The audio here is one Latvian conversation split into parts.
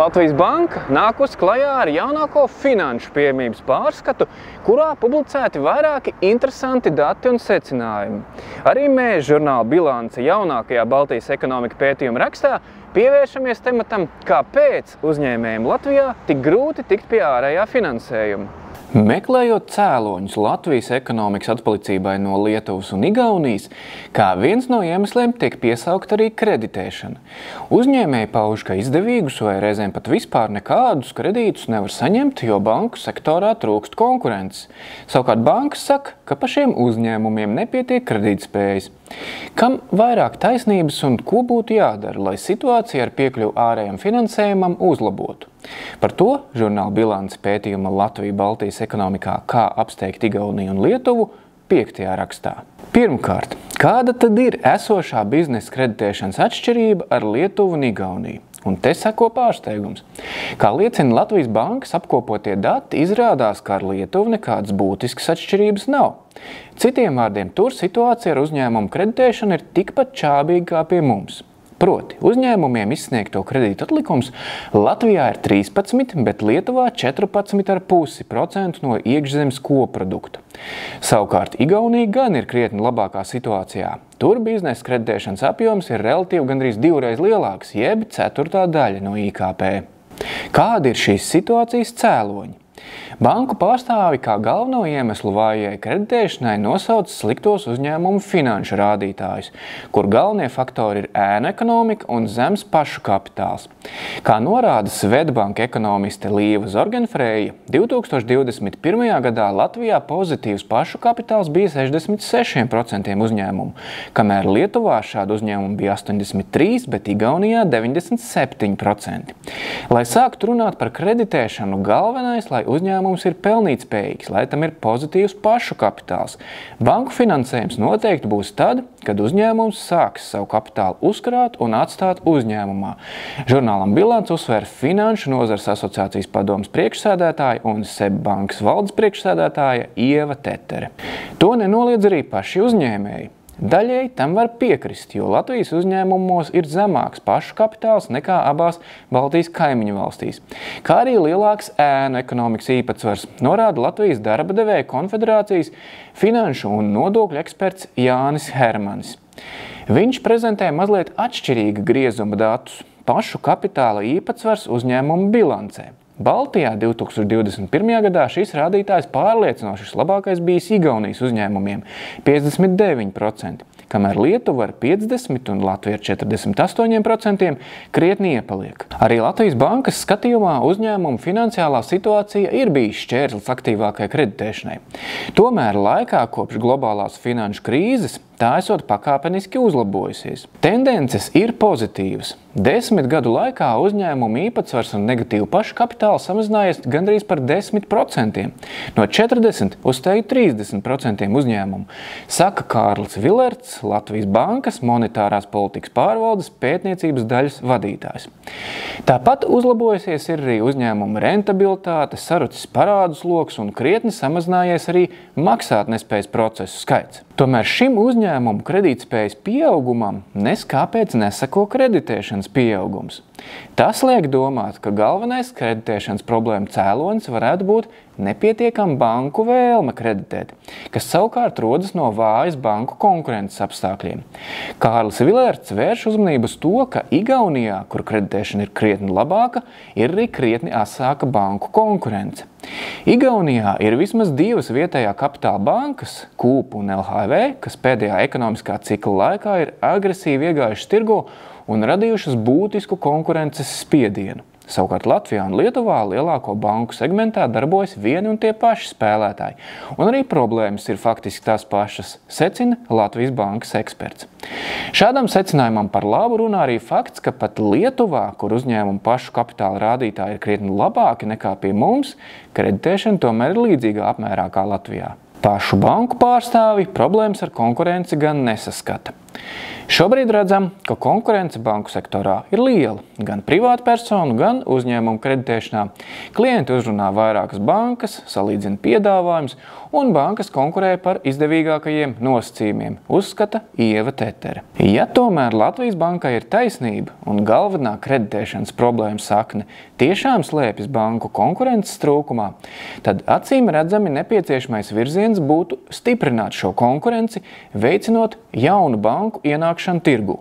Latvijas Banka nākus klajā ar jaunāko finanšu pieejamības pārskatu, kurā publicēti vairāki interesanti dati un secinājumi. Arī mēs žurnāla Bilance jaunākajā Baltijas ekonomika pētījuma rakstā pievēršamies tematam, kāpēc uzņēmējiem Latvijā tik grūti tikt pie ārējā finansējuma. Meklējot cēloņus Latvijas ekonomikas atpalicībai no Lietuvas un Igaunijas, kā viens no iemesliem tiek piesaukt arī kreditēšana. Uzņēmēji pauž, ka izdevīgus vai reizēm pat vispār nekādus kredītus nevar saņemt, jo banku sektorā trūkst konkurences. Savukārt bankas saka, ka pašiem uzņēmumiem nepietiek kredītspējas. Kam vairāk taisnības un ko būtu jādara, lai situācija ar piekļuvu ārējam finansējumam uzlabotu? Par to žurnāla Bilance pētījuma Latvija Baltijas ekonomikā kā apsteigt Igauniju un Lietuvu 5. rakstā. Pirmkārt, kāda tad ir esošā biznesa kreditēšanas atšķirība ar Lietuvu un Igauniju? Un te seko pārsteigums. Kā liecina Latvijas bankas apkopotie dati, izrādās, ka ar Lietuvu nekādas būtiskas atšķirības nav. Citiem vārdiem, tur situācija ar uzņēmumu kreditēšanu ir tikpat čābīga kā pie mums. Proti, uzņēmumiem izsniegto kredītu atlikums Latvijā ir 13, bet Lietuvā 14,5% no iekšzemes koprodukta. Savukārt Igaunija gan ir krietni labākā situācijā. Tur biznesa kreditēšanas apjoms ir relatīvi gandrīz 2 lielāks, jeb 1/4 daļa no IKP. Kādi ir šīs situācijas cēloņi? Banku pārstāvi kā galveno iemeslu vājai kreditēšanai nosauc sliktos uzņēmumu finanšu rādītājus, kur galvenie faktori ir ēnu ekonomika un zems pašu kapitāls. Kā norāda Swedbank ekonomiste Līva Zorgenfreja, 2021. gadā Latvijā pozitīvs pašu kapitāls bija 66% uzņēmumu, kamēr Lietuvā šādu uzņēmumu bija 83%, bet Igaunijā 97%. Lai sāktu runāt par kreditēšanu, galvenais, lai uzņēmums ir pelnītspējīgs, lai tam ir pozitīvs pašu kapitāls. Banku finansējums noteikti būs tad, kad uzņēmums sāks savu kapitālu uzkrāt un atstāt uzņēmumā. Žurnālam Bilance uzsver Finanšu nozares asociācijas padomes priekšsēdētāja un SEB bankas valdes priekšsēdētāja Ieva Tetere. To nenoliedz arī paši uzņēmēji. Daļēji tam var piekrist, jo Latvijas uzņēmumos ir zemāks pašu kapitāls nekā abās Baltijas kaimiņu valstīs, kā arī lielāks ēnu ekonomikas īpatsvars, norāda Latvijas darba devēja konfederācijas finanšu un nodokļu eksperts Jānis Hermanis. Viņš prezentē mazliet atšķirīga griezuma datus – pašu kapitāla īpatsvars uzņēmumu bilancē. Baltijā 2021. gadā šis rādītājs pārliecinoši labākais bijis Igaunijas uzņēmumiem – 59%, kamēr Lietuva ar 50% un Latvija ar 48% krietni iepaliek. Arī Latvijas bankas skatījumā uzņēmumu finansiālā situācija ir bijis šķērslis aktīvākai kreditēšanai. Tomēr laikā kopš globālās finanšu krīzes tā esot pakāpeniski uzlabojusies. Tendences ir pozitīvas. 10 gadu laikā uzņēmumu īpatsvars un negatīvu pašu kapitālu samazinājies gandrīz par 10%, no 40% uz 30% uzņēmumu, saka Kārlis Vilerts, Latvijas bankas monetārās politikas pārvaldes pētniecības daļas vadītājs. Tāpat uzlabojusies ir arī uzņēmumu rentabilitāte, sarucis parādu sloks un krietni samazinājies arī maksātnespējas procesu skaits. Tomēr šim uzņēmumu kredītspējas pieaugumam neskāpēc neseko kreditēšanas pieaugums. Tas liek domāt, ka galvenais kreditēšanas problēma cēlonis varētu būt nepietiekama banku vēlme kreditēt, kas savukārt rodas no vājas banku konkurences apstākļiem. Kārlis Vilerts vērš uzmanību uz to, ka Igaunijā, kur kreditēšana ir krietni labāka, ir arī krietni asāka banku konkurence. Igaunijā ir vismaz 2 vietējā kapitāla bankas, Coop un LHV, kas pēdējā ekonomiskā cikla laikā ir agresīvi iegājušas tirgo un radījušas būtisku konkurences spiedienu. Savukārt Latvijā un Lietuvā lielāko banku segmentā darbojas vieni un tie paši spēlētāji, un arī problēmas ir faktiski tās pašas, secina Latvijas bankas eksperts. Šādam secinājumam par labu runā arī fakts, ka pat Lietuvā, kur uzņēmumu pašu kapitāla rādītāji ir krietni labāki nekā pie mums, kreditēšana tomēr ir līdzīgā apmērā kā Latvijā. Pašu banku pārstāvi problēmas ar konkurenci gan nesaskata. Šobrīd redzam, ka konkurence banku sektorā ir liela, gan privātpersonu, gan uzņēmumu kreditēšanā. Klienti uzrunā vairākas bankas, salīdzina piedāvājumus un bankas konkurē par izdevīgākajiem nosacījumiem, uzskata Ieva Tetere. Ja tomēr Latvijas bankai ir taisnība un galvenā kreditēšanas problēma sakne tiešām slēpjas banku konkurences trūkumā, tad acīm redzami nepieciešamais virziens būtu stiprināt šo konkurenci, veicinot jaunu banku ienākšanu tirgū.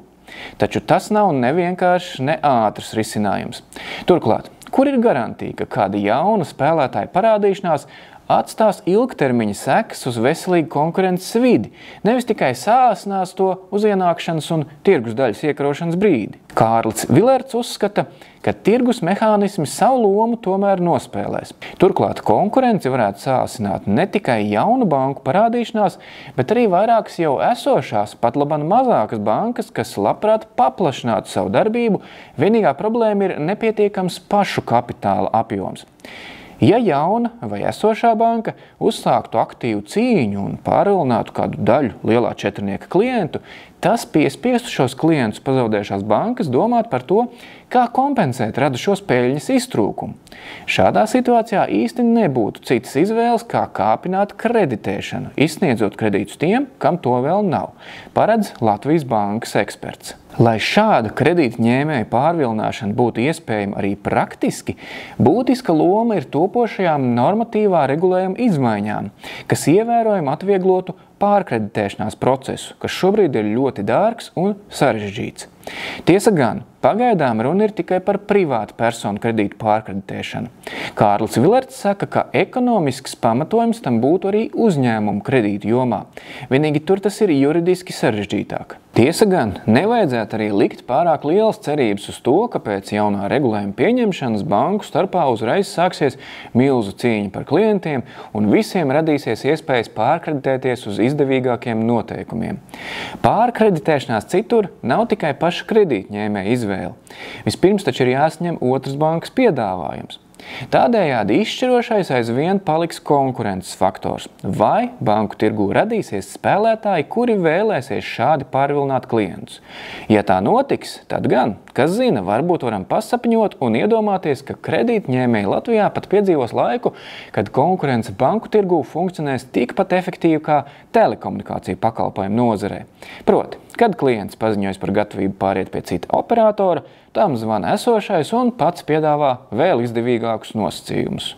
Taču tas nav nevienkāršs, ne ātrs risinājums. Turklāt, kur ir garantija, ka kāda jauna spēlētāja parādīšanās atstās ilgtermiņa sekas uz veselīgu konkurences vidi, nevis tikai sāsinās to uz ienākšanas un tirgus daļas iekarošanas brīdi? Kārlis Vilerts uzskata, ka tirgus mehānismi savu lomu tomēr nospēlēs. Turklāt konkurence varētu sāsināt ne tikai jaunu banku parādīšanās, bet arī vairākas jau esošās, pat laban mazākas bankas, kas labprāt paplašinātu savu darbību, vienīgā problēma ir nepietiekams pašu kapitāla apjoms. Ja jauna vai esošā banka uzsāktu aktīvu cīņu un pārvilinātu kādu daļu lielā četrnieka klientu, tas piespiestu šos klientus pazaudējušās bankas domāt par to, kā kompensēt radušos peļņas iztrūkumu. Šādā situācijā īsti nebūtu citas izvēles, kā kāpināt kreditēšanu, izsniedzot kredītus tiem, kam to vēl nav, paredz Latvijas bankas eksperts. Lai šāda kredītņēmēja pārvilināšana būtu iespējama arī praktiski, būtiska loma ir topošajām normatīvā regulējuma izmaiņām, kas ievērojami atvieglotu pārkreditēšanās procesu, kas šobrīd ir ļoti dārgs un sarežģīts. Tiesa gan, pagaidām runa ir tikai par privātu personu kredītu pārkreditēšanu. Kārlis Vilerts saka, ka ekonomisks pamatojums tam būtu arī uzņēmumu kredītu jomā. Vienīgi tur tas ir juridiski sarežģītāk. Tiesa gan, nevajadzētu arī likt pārāk lielas cerības uz to, ka pēc jaunā regulējuma pieņemšanas banku starpā uzreiz sāksies milzu cīņa par klientiem un visiem radīsies iespējas pārkreditēties uz izdevīgākiem noteikumiem. Pārkreditēšanās citur nav tikai paša kredītņēmēja izvēle. Vispirms taču ir jāsaņem otras bankas piedāvājums. Tādējādi izšķirošais aizvien paliks konkurences faktors. Vai banku tirgū radīsies spēlētāji, kuri vēlēsies šādi pārvilināt klientus? Ja tā notiks, tad gan, kas zina, varbūt varam pasapņot un iedomāties, ka kredītņēmēji Latvijā pat piedzīvos laiku, kad konkurence banku tirgū funkcionēs tikpat efektīvi kā telekomunikāciju pakalpojumu nozarē. Proti, kad klients paziņojas par gatavību pāriet pie cita operatora, tam zvana esošais un pats piedāvā vēl izdevīgākus nosacījumus.